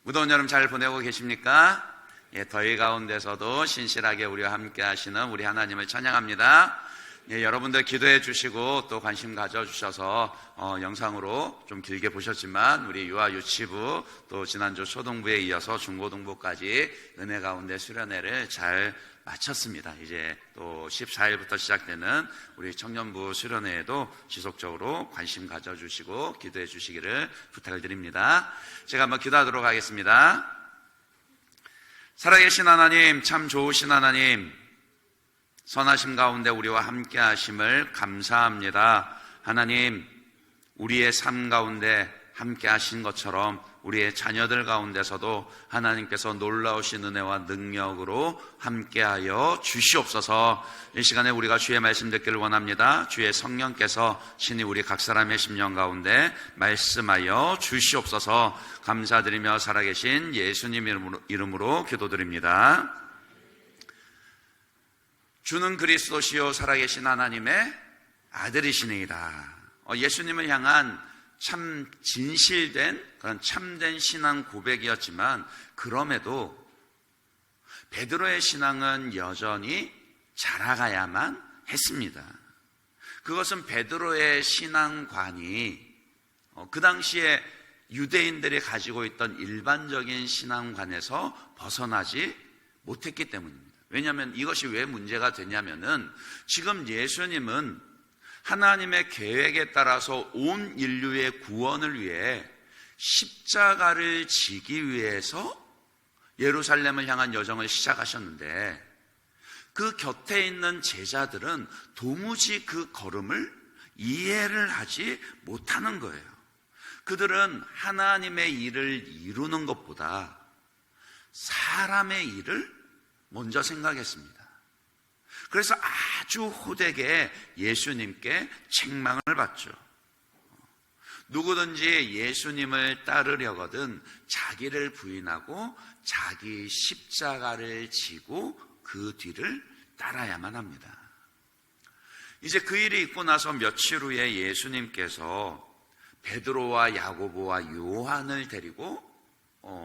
무더운 여름 잘 보내고 계십니까? 더위 가운데서도 신실하게 우리와 함께 하시는 우리 하나님을 찬양합니다. 여러분들 기도해 주시고 또 관심 가져주셔서 영상으로 좀 길게 보셨지만 우리 유아 유치부 또 지난주 초등부에 이어서 중고등부까지 은혜 가운데 수련회를 잘 마쳤습니다. 이제 또 14일부터 시작되는 우리 청년부 수련회에도 지속적으로 관심 가져주시고 기도해 주시기를 부탁을 드립니다. 제가 한번 기도하도록 하겠습니다. 살아계신 하나님, 참 좋으신 하나님, 선하심 가운데 우리와 함께 하심을 감사합니다. 하나님, 우리의 삶 가운데 함께 하신 것처럼 우리의 자녀들 가운데서도 하나님께서 놀라우신 은혜와 능력으로 함께하여 주시옵소서. 이 시간에 우리가 주의 말씀 듣기를 원합니다. 주의 성령께서 신이 우리 각 사람의 심령 가운데 말씀하여 주시옵소서. 감사드리며 살아계신 예수님 이름으로 기도드립니다. 주는 그리스도시요 살아계신 하나님의 아들이시니이다. 예수님을 향한 참 진실된 그런 참된 신앙 고백이었지만 그럼에도 베드로의 신앙은 여전히 자라가야만 했습니다. 그것은 베드로의 신앙관이 그 당시에 유대인들이 가지고 있던 일반적인 신앙관에서 벗어나지 못했기 때문입니다. 왜냐하면 이것이 왜 문제가 되냐면은 지금 예수님은 하나님의 계획에 따라서 온 인류의 구원을 위해 십자가를 지기 위해서 예루살렘을 향한 여정을 시작하셨는데 그 곁에 있는 제자들은 도무지 그 걸음을 이해를 하지 못하는 거예요. 그들은 하나님의 일을 이루는 것보다 사람의 일을 먼저 생각했습니다. 그래서 아주 호되게 예수님께 책망을 받죠. 누구든지 예수님을 따르려거든 자기를 부인하고 자기 십자가를 지고 그 뒤를 따라야만 합니다. 이제 그 일이 있고 나서 며칠 후에 예수님께서 베드로와 야고보와 요한을 데리고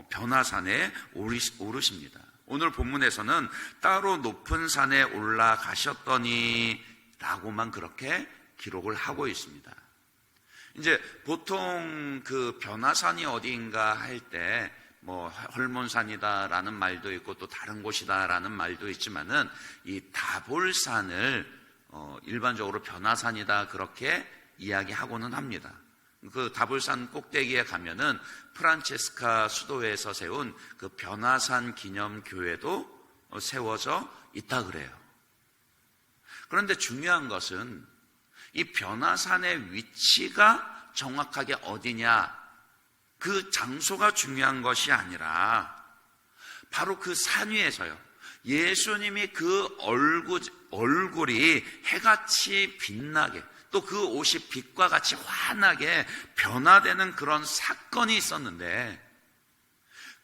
변화산에 오르십니다. 오늘 본문에서는 따로 높은 산에 올라가셨더니 라고만 그렇게 기록을 하고 있습니다. 이제 보통 그 변화산이 어디인가 할 때 뭐 헐몬산이다라는 말도 있고 또 다른 곳이다라는 말도 있지만은 이 다볼산을 일반적으로 변화산이다 그렇게 이야기하고는 합니다. 그 다볼산 꼭대기에 가면은 프란체스카 수도에서 세운 그 변화산 기념교회도 세워져 있다 그래요. 그런데 중요한 것은 이 변화산의 위치가 정확하게 어디냐, 그 장소가 중요한 것이 아니라 바로 그 산 위에서요, 예수님이 그 얼굴이 해같이 빛나게 또 그 옷이 빛과 같이 환하게 변화되는 그런 사건이 있었는데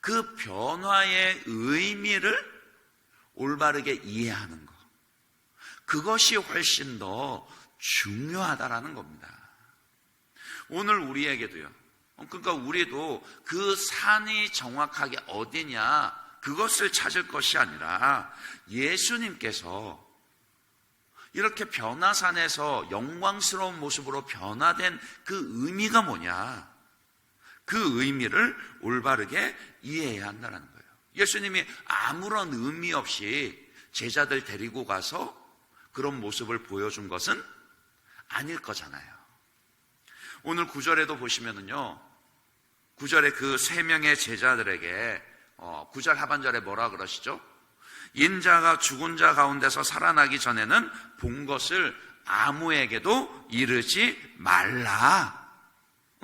그 변화의 의미를 올바르게 이해하는 것, 그것이 훨씬 더 중요하다라는 겁니다. 오늘 우리에게도요, 그러니까 우리도 그 산이 정확하게 어디냐 그것을 찾을 것이 아니라 예수님께서 이렇게 변화산에서 영광스러운 모습으로 변화된 그 의미가 뭐냐, 그 의미를 올바르게 이해해야 한다는 거예요. 예수님이 아무런 의미 없이 제자들 데리고 가서 그런 모습을 보여준 것은 아닐 거잖아요. 오늘 9절에도 보시면은요, 9절에 그 3명의 제자들에게 9절 하반절에 뭐라 그러시죠? 인자가 죽은 자 가운데서 살아나기 전에는 본 것을 아무에게도 이르지 말라,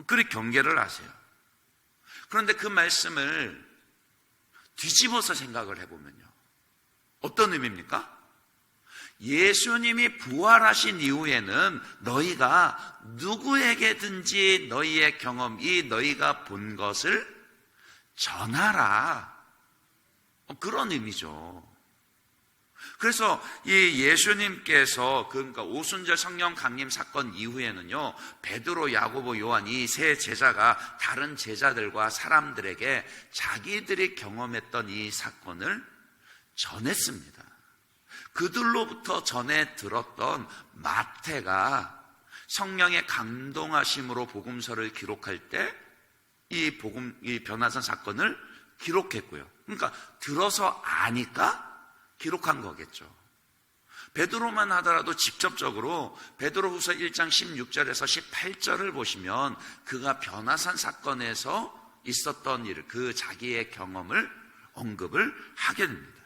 그렇게 경계를 하세요. 그런데 그 말씀을 뒤집어서 생각을 해보면요, 어떤 의미입니까? 예수님이 부활하신 이후에는 너희가 누구에게든지 너희의 경험, 이 너희가 본 것을 전하라, 그런 의미죠. 그래서 이 예수님께서 그러니까 오순절 성령 강림 사건 이후에는요, 베드로, 야고보, 요한 이 세 제자가 다른 제자들과 사람들에게 자기들이 경험했던 이 사건을 전했습니다. 그들로부터 전해 들었던 마태가 성령의 감동하심으로 복음서를 기록할 때 이 변화산 사건을 기록했고요. 그러니까 들어서 아니까 기록한 거겠죠. 베드로만 하더라도 직접적으로 베드로후서 1장 16절에서 18절을 보시면 그가 변화산 사건에서 있었던 일, 그 자기의 경험을 언급을 하게 됩니다.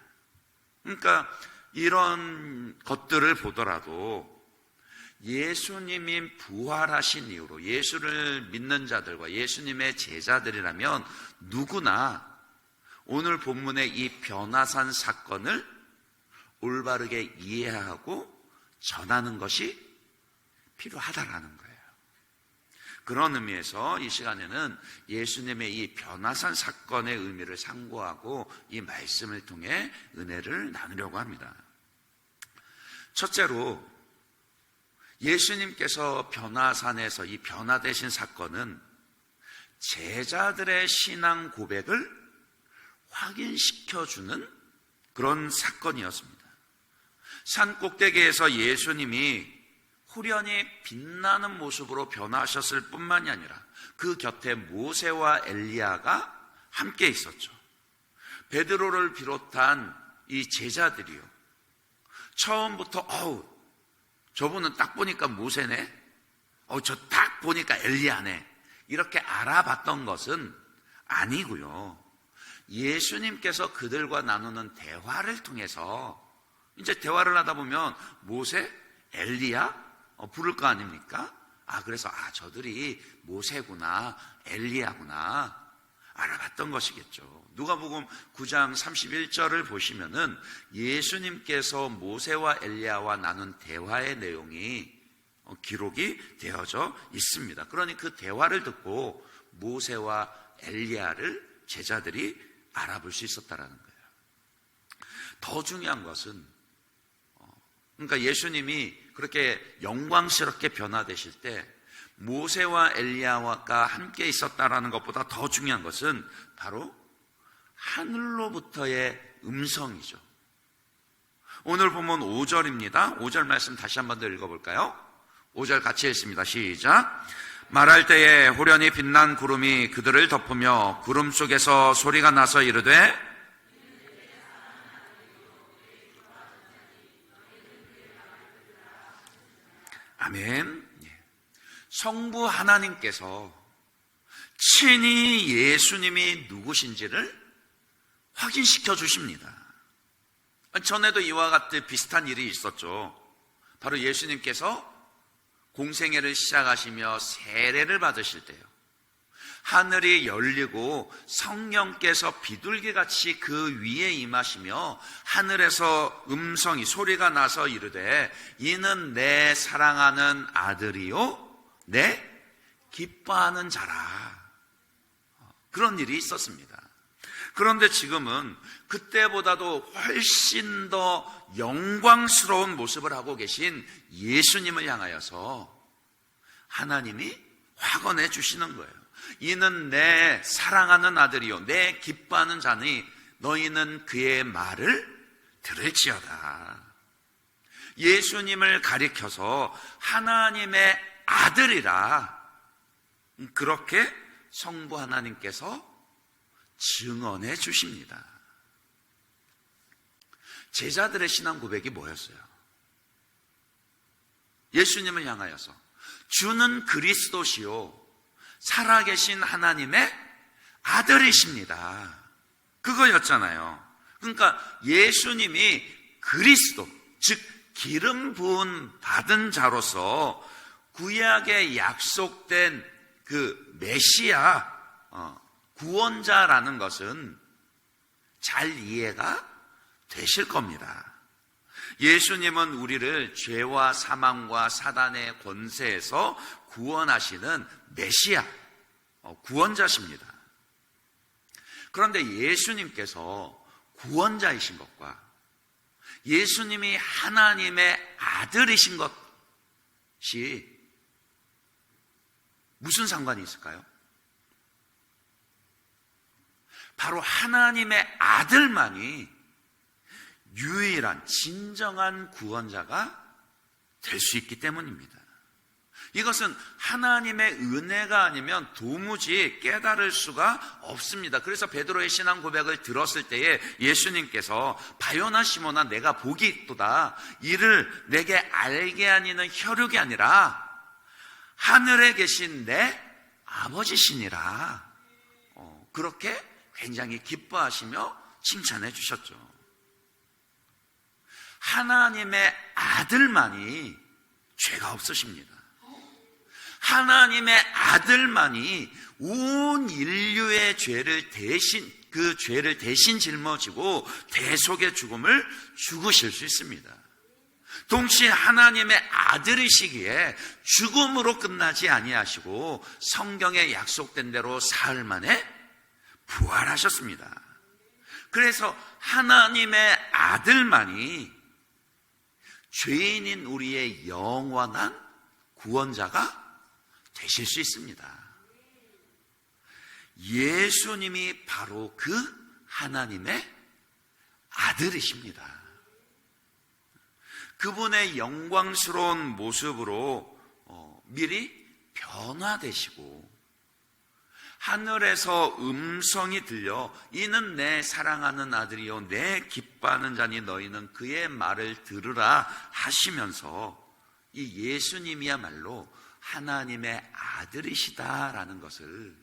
그러니까 이런 것들을 보더라도 예수님이 부활하신 이후로 예수를 믿는 자들과 예수님의 제자들이라면 누구나 오늘 본문의 이 변화산 사건을 올바르게 이해하고 전하는 것이 필요하다라는 거예요. 그런 의미에서 이 시간에는 예수님의 이 변화산 사건의 의미를 상고하고 이 말씀을 통해 은혜를 나누려고 합니다. 첫째로 예수님께서 변화산에서 이 변화되신 사건은 제자들의 신앙 고백을 확인시켜주는 그런 사건이었습니다. 산 꼭대기에서 예수님이 후련히 빛나는 모습으로 변화하셨을 뿐만이 아니라 그 곁에 모세와 엘리야가 함께 있었죠. 베드로를 비롯한 이 제자들이요, 처음부터 저분은 딱 보니까 모세네, 저 딱 보니까 엘리야네, 이렇게 알아봤던 것은 아니고요. 예수님께서 그들과 나누는 대화를 통해서 이제 대화를 하다 보면 모세, 엘리야 부를 거 아닙니까? 그래서 저들이 모세구나, 엘리야구나 알아봤던 것이겠죠. 누가복음 9장 31절을 보시면은 예수님께서 모세와 엘리야와 나눈 대화의 내용이 기록이 되어져 있습니다. 그러니 그 대화를 듣고 모세와 엘리야를 제자들이 알아볼 수 있었다라는 거예요. 더 중요한 것은 그러니까 예수님이 그렇게 영광스럽게 변화되실 때 모세와 엘리야가 함께 있었다라는 것보다 더 중요한 것은 바로 하늘로부터의 음성이죠. 오늘 보면 5절입니다. 5절 말씀 다시 한 번 더 읽어볼까요? 5절 같이 읽습니다. 시작. 말할 때에 호련히 빛난 구름이 그들을 덮으며 구름 속에서 소리가 나서 이르되 아멘. 성부 하나님께서 친히 예수님이 누구신지를 확인시켜 주십니다. 전에도 이와 같은 비슷한 일이 있었죠. 바로 예수님께서 공생애를 시작하시며 세례를 받으실 때요, 하늘이 열리고 성령께서 비둘기같이 그 위에 임하시며 하늘에서 음성이 소리가 나서 이르되 이는 내 사랑하는 아들이요 내 기뻐하는 자라. 그런 일이 있었습니다. 그런데 지금은 그때보다도 훨씬 더 영광스러운 모습을 하고 계신 예수님을 향하여서 하나님이 확언해 주시는 거예요. 이는 내 사랑하는 아들이요 내 기뻐하는 자니 너희는 그의 말을 들을지어다. 예수님을 가리켜서 하나님의 아들이라 그렇게 성부 하나님께서 증언해 주십니다. 제자들의 신앙 고백이 뭐였어요? 예수님을 향하여서 주는 그리스도시요 살아계신 하나님의 아들이십니다. 그거였잖아요. 그러니까 예수님이 그리스도, 즉 기름 부은 받은 자로서 구약에 약속된 그 메시아, 구원자라는 것은 잘 이해가 되실 겁니다. 예수님은 우리를 죄와 사망과 사단의 권세에서 구원하시는 메시아, 구원자십니다. 그런데 예수님께서 구원자이신 것과 예수님이 하나님의 아들이신 것이 무슨 상관이 있을까요? 바로 하나님의 아들만이 유일한 진정한 구원자가 될 수 있기 때문입니다. 이것은 하나님의 은혜가 아니면 도무지 깨달을 수가 없습니다. 그래서 베드로의 신앙 고백을 들었을 때에 예수님께서 바요나 시몬아 내가 복이 있도다. 이를 내게 알게 하니는 혈육이 아니라 하늘에 계신 내 아버지시니라. 그렇게 굉장히 기뻐하시며 칭찬해 주셨죠. 하나님의 아들만이 죄가 없으십니다. 하나님의 아들만이 온 인류의 죄를 대신 짊어지고 대속의 죽음을 죽으실 수 있습니다. 동시에 하나님의 아들이시기에 죽음으로 끝나지 아니하시고 성경에 약속된 대로 사흘 만에 부활하셨습니다. 그래서 하나님의 아들만이 죄인인 우리의 영원한 구원자가 되실 수 있습니다. 예수님이 바로 그 하나님의 아들이십니다. 그분의 영광스러운 모습으로 미리 변화되시고 하늘에서 음성이 들려 이는 내 사랑하는 아들이요 내 기뻐하는 자니 너희는 그의 말을 들으라 하시면서 이 예수님이야말로 하나님의 아들이시다라는 것을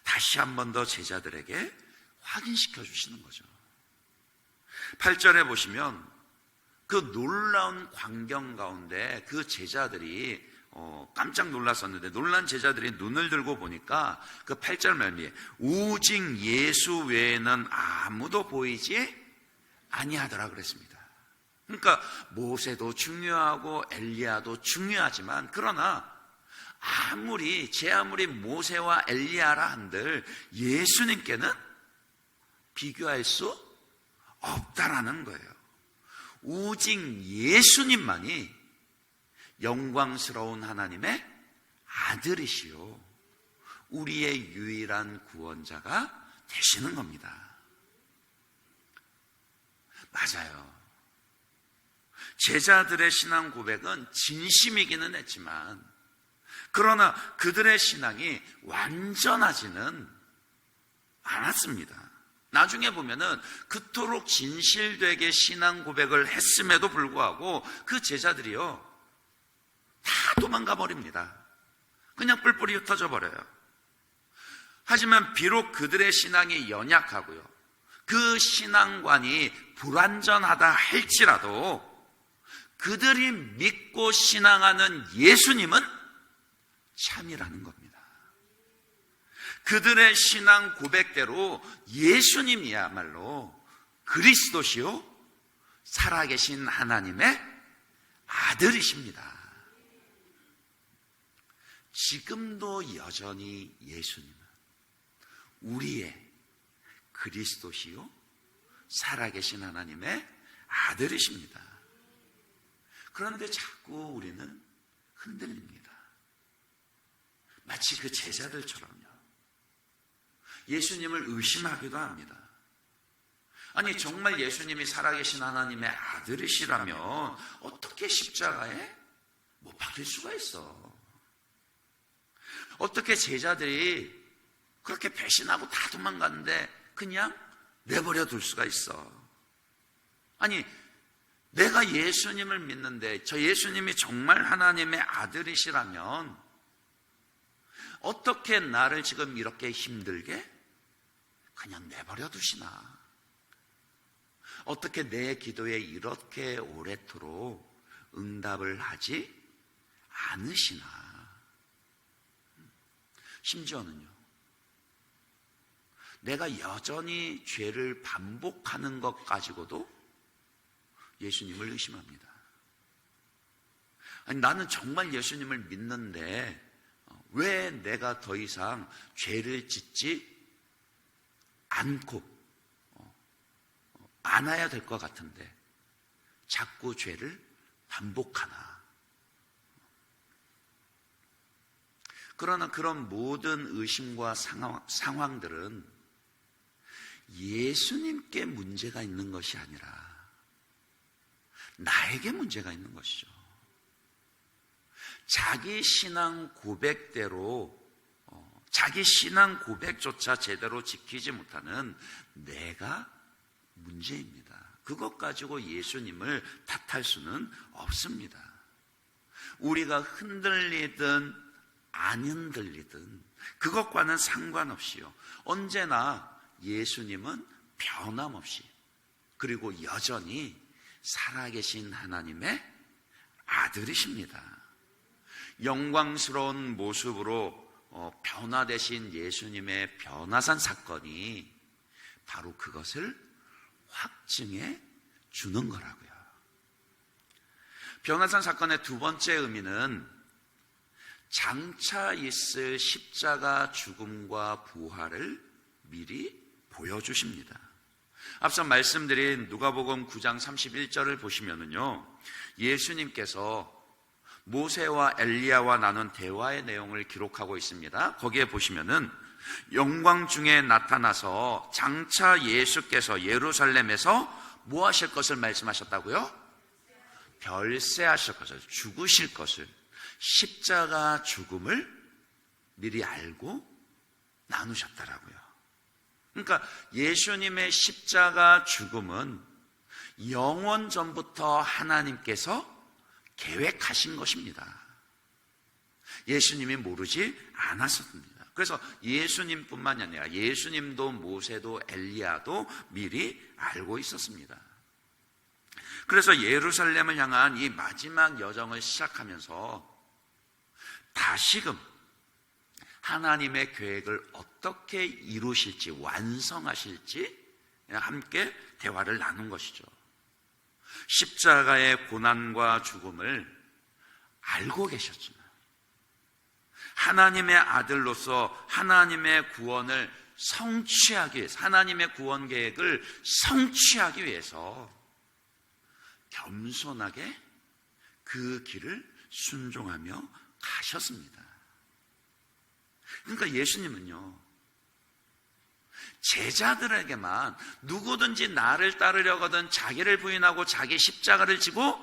다시 한 번 더 제자들에게 확인시켜 주시는 거죠. 8절에 보시면 그 놀라운 광경 가운데 그 제자들이 깜짝 놀랐었는데 놀란 제자들이 눈을 들고 보니까 그 8절 말미에 오직 예수 외에는 아무도 보이지 아니하더라 그랬습니다. 그러니까 모세도 중요하고 엘리야도 중요하지만 그러나 제 아무리 모세와 엘리야라 한들 예수님께는 비교할 수 없다라는 거예요. 오직 예수님만이 영광스러운 하나님의 아들이시요 우리의 유일한 구원자가 되시는 겁니다. 맞아요. 제자들의 신앙 고백은 진심이기는 했지만 그러나 그들의 신앙이 완전하지는 않았습니다. 나중에 보면은 그토록 진실되게 신앙 고백을 했음에도 불구하고 그 제자들이요 다 도망가 버립니다. 그냥 뿔뿔이 흩어져 버려요. 하지만 비록 그들의 신앙이 연약하고요 그 신앙관이 불완전하다 할지라도 그들이 믿고 신앙하는 예수님은 참이라는 겁니다. 그들의 신앙 고백대로 예수님이야말로 그리스도시요 살아계신 하나님의 아들이십니다. 지금도 여전히 예수님은 우리의 그리스도시요 살아계신 하나님의 아들이십니다. 그런데 자꾸 우리는 흔들립니다. 마치 그 제자들처럼요. 예수님을 의심하기도 합니다. 아니 정말 예수님이 살아계신 하나님의 아들이시라면 어떻게 십자가에 못 박힐 수가 있어? 어떻게 제자들이 그렇게 배신하고 다 도망갔는데 그냥 내버려 둘 수가 있어? 아니 내가 예수님을 믿는데 저 예수님이 정말 하나님의 아들이시라면 어떻게 나를 지금 이렇게 힘들게 그냥 내버려 두시나? 어떻게 내 기도에 이렇게 오래도록 응답을 하지 않으시나? 심지어는요, 내가 여전히 죄를 반복하는 것 가지고도 예수님을 의심합니다. 아니, 나는 정말 예수님을 믿는데 왜 내가 더 이상 죄를 짓지 않고 않아야 될 것 같은데 자꾸 죄를 반복하나? 그러나 그런 모든 의심과 상황들은 예수님께 문제가 있는 것이 아니라 나에게 문제가 있는 것이죠. 자기 신앙 고백대로 자기 신앙 고백조차 제대로 지키지 못하는 내가 문제입니다. 그것 가지고 예수님을 탓할 수는 없습니다. 우리가 흔들리든 안 흔들리든 그것과는 상관없이요, 언제나 예수님은 변함없이 그리고 여전히 살아계신 하나님의 아들이십니다. 영광스러운 모습으로 변화되신 예수님의 변화산 사건이 바로 그것을 확증해 주는 거라고요. 변화산 사건의 두 번째 의미는 장차 있을 십자가 죽음과 부활을 미리 보여주십니다. 앞서 말씀드린 누가복음 9장 31절을 보시면은요, 예수님께서 모세와 엘리야와 나눈 대화의 내용을 기록하고 있습니다. 거기에 보시면은 영광 중에 나타나서 장차 예수께서 예루살렘에서 뭐 하실 것을 말씀하셨다고요? 별세하실 것을, 죽으실 것을, 십자가 죽음을 미리 알고 나누셨더라고요. 그러니까 예수님의 십자가 죽음은 영원 전부터 하나님께서 계획하신 것입니다. 예수님이 모르지 않았습니다. 그래서 예수님뿐만이 아니라 예수님도 모세도 엘리야도 미리 알고 있었습니다. 그래서 예루살렘을 향한 이 마지막 여정을 시작하면서 다시금 하나님의 계획을 어떻게 이루실지, 완성하실지 함께 대화를 나눈 것이죠. 십자가의 고난과 죽음을 알고 계셨지만 하나님의 아들로서 하나님의 구원을 성취하기 위해서, 하나님의 구원 계획을 성취하기 위해서 겸손하게 그 길을 순종하며 가셨습니다. 그러니까 예수님은요, 제자들에게만 누구든지 나를 따르려거든 자기를 부인하고 자기 십자가를 지고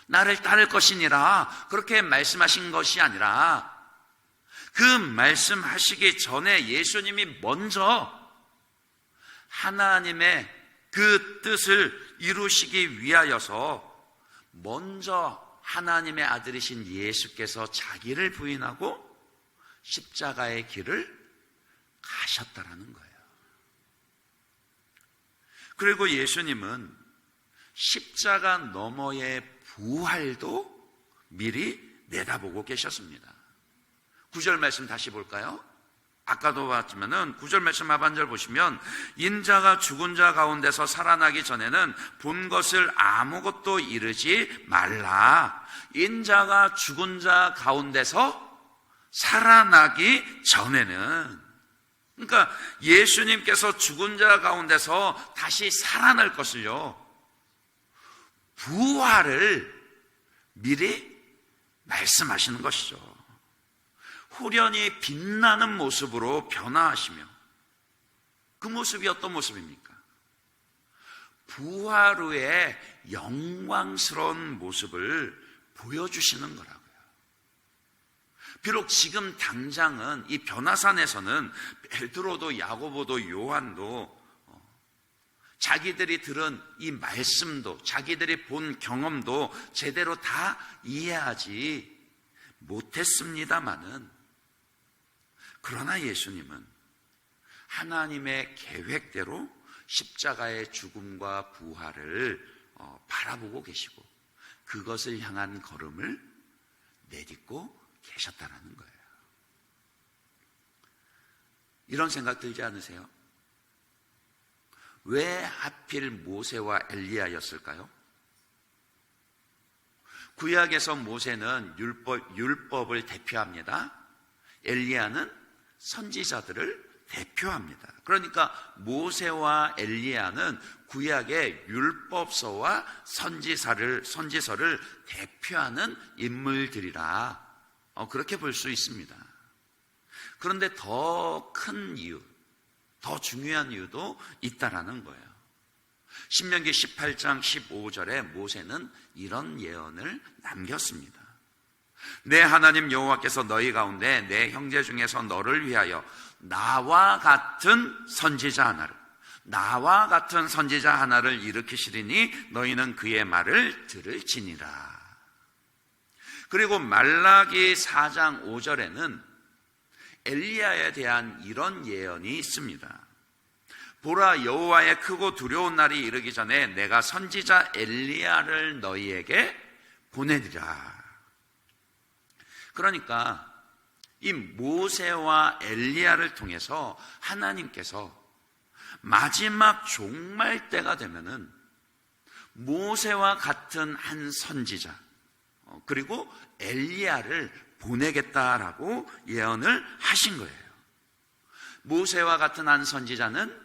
나를 따를 것이니라 그렇게 말씀하신 것이 아니라, 그 말씀하시기 전에 예수님이 먼저 하나님의 그 뜻을 이루시기 위하여서 먼저 하나님의 아들이신 예수께서 자기를 부인하고 십자가의 길을 가셨다라는 거예요. 그리고 예수님은 십자가 너머의 부활도 미리 내다보고 계셨습니다. 9절 말씀 다시 볼까요? 아까도 봤지만은 9절 말씀 하반절 보시면, 인자가 죽은 자 가운데서 살아나기 전에는 본 것을 아무것도 이르지 말라. 인자가 죽은 자 가운데서 살아나기 전에는, 그러니까 예수님께서 죽은 자 가운데서 다시 살아날 것을요, 부활을 미리 말씀하시는 것이죠. 후련히 빛나는 모습으로 변화하시며, 그 모습이 어떤 모습입니까? 부활 후에 영광스러운 모습을 보여주시는 거라고요. 비록 지금 당장은 이 변화산에서는 베드로도 야고보도 요한도 자기들이 들은 이 말씀도, 자기들이 본 경험도 제대로 다 이해하지 못했습니다마는, 그러나 예수님은 하나님의 계획대로 십자가의 죽음과 부활을 바라보고 계시고 그것을 향한 걸음을 내딛고 계셨다라는 거예요. 이런 생각 들지 않으세요? 왜 하필 모세와 엘리야였을까요? 구약에서 모세는 율법을 대표합니다. 엘리야는 선지자들을 대표합니다. 그러니까 모세와 엘리야는 구약의 율법서와 선지서를 대표하는 인물들이라 그렇게 볼 수 있습니다. 그런데 더 큰 이유, 더 중요한 이유도 있다라는 거예요. 신명기 18장 15절에 모세는 이런 예언을 남겼습니다. 내 하나님 여호와께서 너희 가운데 내 형제 중에서 너를 위하여 나와 같은 선지자 하나를 일으키시리니 너희는 그의 말을 들을지니라. 그리고 말라기 4장 5절에는 엘리야에 대한 이런 예언이 있습니다. 보라, 여호와의 크고 두려운 날이 이르기 전에 내가 선지자 엘리야를 너희에게 보내리라. 그러니까 이 모세와 엘리야를 통해서 하나님께서 마지막 종말 때가 되면은 모세와 같은 한 선지자 그리고 엘리야를 보내겠다라고 예언을 하신 거예요. 모세와 같은 한 선지자는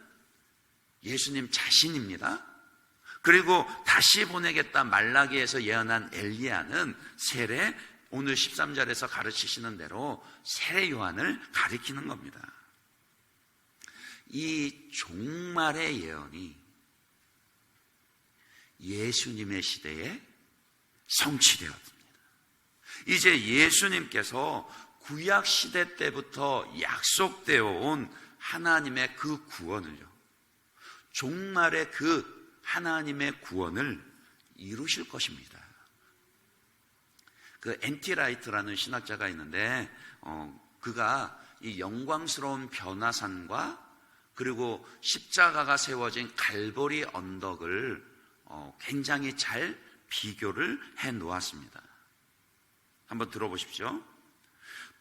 예수님 자신입니다. 그리고 다시 보내겠다 말라기에서 예언한 엘리야는 세례, 오늘 13절에서 가르치시는 대로 세례 요한을 가리키는 겁니다. 이 종말의 예언이 예수님의 시대에 성취되었습니다. 이제 예수님께서 구약 시대 때부터 약속되어 온 하나님의 그 구원을요, 종말의 그 하나님의 구원을 이루실 것입니다. 그 엔티 라이트라는 신학자가 있는데 그가 이 영광스러운 변화산과 그리고 십자가가 세워진 갈보리 언덕을 굉장히 잘 비교를 해 놓았습니다. 한번 들어보십시오.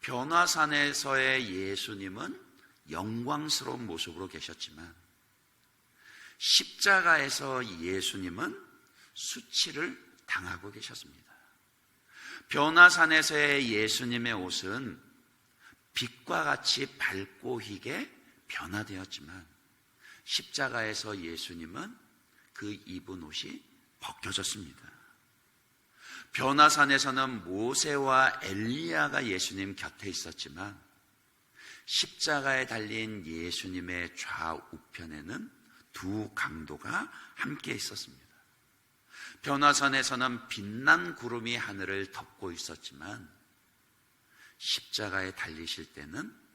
변화산에서의 예수님은 영광스러운 모습으로 계셨지만 십자가에서 예수님은 수치를 당하고 계셨습니다. 변화산에서의 예수님의 옷은 빛과 같이 밝고 희게 변화되었지만 십자가에서 예수님은 그 입은 옷이 벗겨졌습니다. 변화산에서는 모세와 엘리야가 예수님 곁에 있었지만 십자가에 달린 예수님의 좌우편에는 두 강도가 함께 있었습니다. 변화산에서는 빛난 구름이 하늘을 덮고 있었지만 십자가에 달리실 때는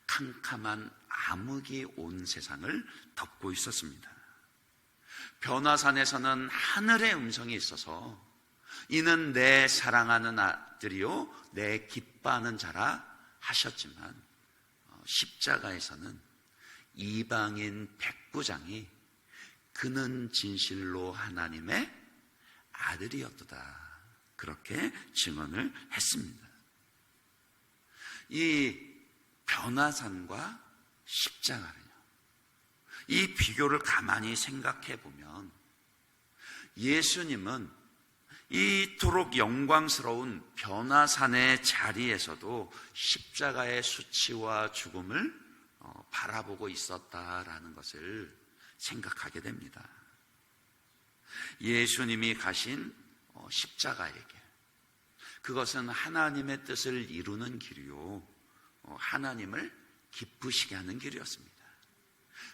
캄캄한 암흑이 온 세상을 덮고 있었습니다. 변화산에서는 하늘의 음성이 있어서 이는 내 사랑하는 아들이요 내 기뻐하는 자라 하셨지만 십자가에서는 이방인 백부장이 그는 진실로 하나님의 아들이었도다 그렇게 증언을 했습니다. 이 변화산과 십자가는요, 이 비교를 가만히 생각해 보면 예수님은 이토록 영광스러운 변화산의 자리에서도 십자가의 수치와 죽음을 바라보고 있었다라는 것을 생각하게 됩니다. 예수님이 가신 십자가의 길, 그것은 하나님의 뜻을 이루는 길이요 하나님을 기쁘시게 하는 길이었습니다.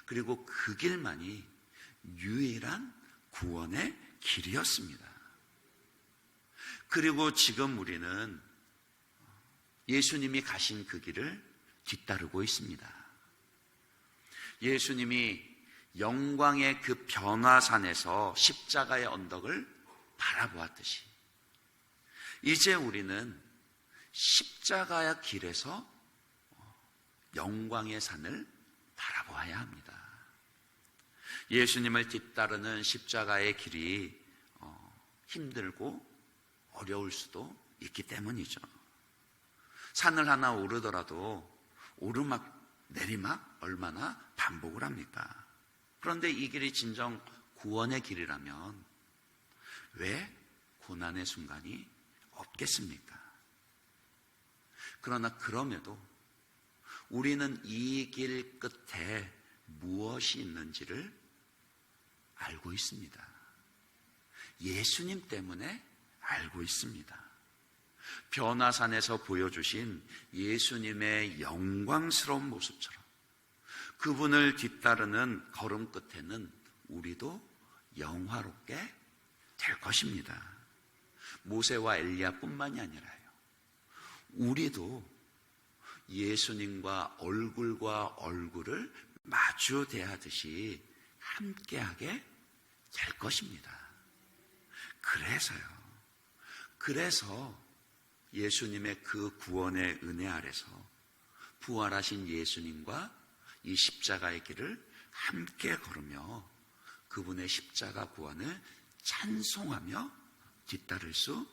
그리고 그 길만이 유일한 구원의 길이었습니다. 그리고 지금 우리는 예수님이 가신 그 길을 뒤따르고 있습니다. 예수님이 영광의 그 변화산에서 십자가의 언덕을 바라보았듯이 이제 우리는 십자가의 길에서 영광의 산을 바라보아야 합니다. 예수님을 뒤따르는 십자가의 길이 힘들고 어려울 수도 있기 때문이죠. 산을 하나 오르더라도 오르막 내리막 얼마나 반복을 합니까? 그런데 이 길이 진정 구원의 길이라면 왜 고난의 순간이 없겠습니까? 그러나 그럼에도 우리는 이 길 끝에 무엇이 있는지를 알고 있습니다. 예수님 때문에 알고 있습니다. 변화산에서 보여주신 예수님의 영광스러운 모습처럼 그분을 뒤따르는 걸음 끝에는 우리도 영화롭게 될 것입니다. 모세와 엘리야뿐만이 아니라요, 우리도 예수님과 얼굴과 얼굴을 마주 대하듯이 함께하게 될 것입니다. 그래서 예수님의 그 구원의 은혜 아래서 부활하신 예수님과 이 십자가의 길을 함께 걸으며 그분의 십자가 구원을 찬송하며 뒤따를 수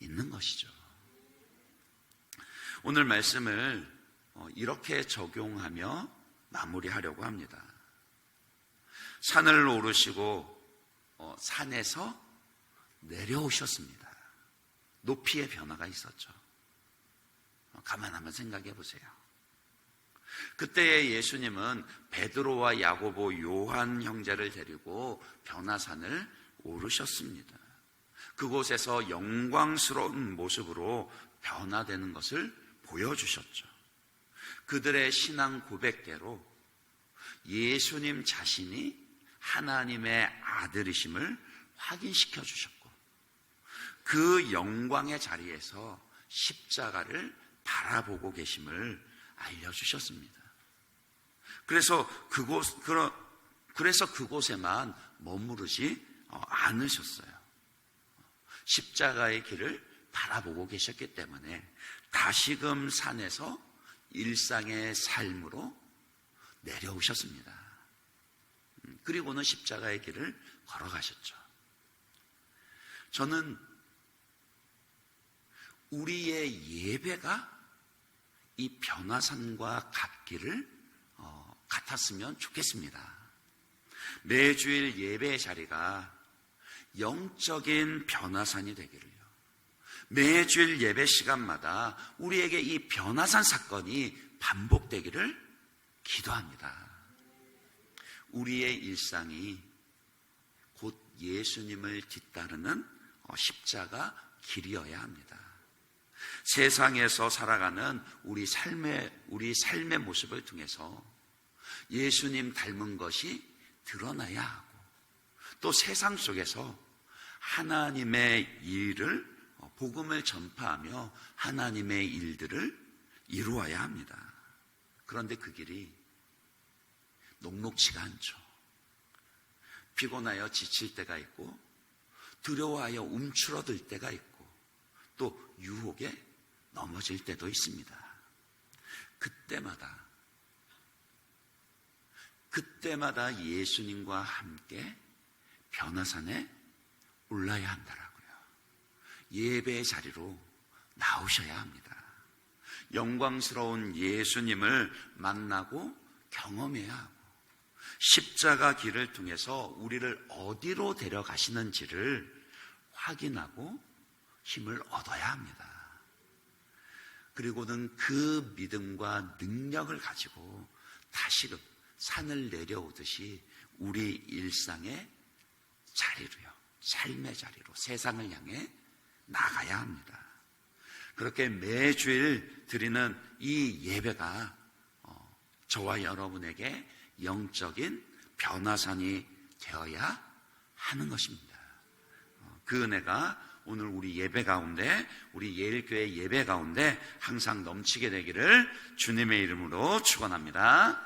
있는 것이죠. 오늘 말씀을 이렇게 적용하며 마무리하려고 합니다. 산을 오르시고 산에서 내려오셨습니다. 높이의 변화가 있었죠. 가만 한번 생각해 보세요. 그때의 예수님은 베드로와 야고보, 요한 형제를 데리고 변화산을 오르셨습니다. 그곳에서 영광스러운 모습으로 변화되는 것을 보여주셨죠. 그들의 신앙 고백대로 예수님 자신이 하나님의 아들이심을 확인시켜 주셨고, 그 영광의 자리에서 십자가를 바라보고 계심을 알려주셨습니다. 그래서 그곳에만 머무르지 않으셨어요. 십자가의 길을 바라보고 계셨기 때문에 다시금 산에서 일상의 삶으로 내려오셨습니다. 그리고는 십자가의 길을 걸어가셨죠. 저는 우리의 예배가 이 변화산과 같았으면 좋겠습니다. 매주일 예배의 자리가 영적인 변화산이 되기를요, 매주일 예배 시간마다 우리에게 이 변화산 사건이 반복되기를 기도합니다. 우리의 일상이 곧 예수님을 뒤따르는 십자가 길이어야 합니다. 세상에서 살아가는 우리 삶의 모습을 통해서 예수님 닮은 것이 드러나야 하고, 또 세상 속에서 하나님의 일을, 복음을 전파하며 하나님의 일들을 이루어야 합니다. 그런데 그 길이 녹록지가 않죠. 피곤하여 지칠 때가 있고, 두려워하여 움츠러들 때가 있고, 또 유혹에 넘어질 때도 있습니다. 그때마다 예수님과 함께 변화산에 올라야 한다라고요. 예배의 자리로 나오셔야 합니다. 영광스러운 예수님을 만나고 경험해야 하고, 십자가 길을 통해서 우리를 어디로 데려가시는지를 확인하고 힘을 얻어야 합니다. 그리고는 그 믿음과 능력을 가지고 다시금 산을 내려오듯이 우리 일상의 자리로요, 삶의 자리로 세상을 향해 나가야 합니다. 그렇게 매주일 드리는 이 예배가 저와 여러분에게 영적인 변화산이 되어야 하는 것입니다. 그 은혜가 오늘 우리 예배 가운데, 우리 예일교회 예배 가운데 항상 넘치게 되기를 주님의 이름으로 축원합니다.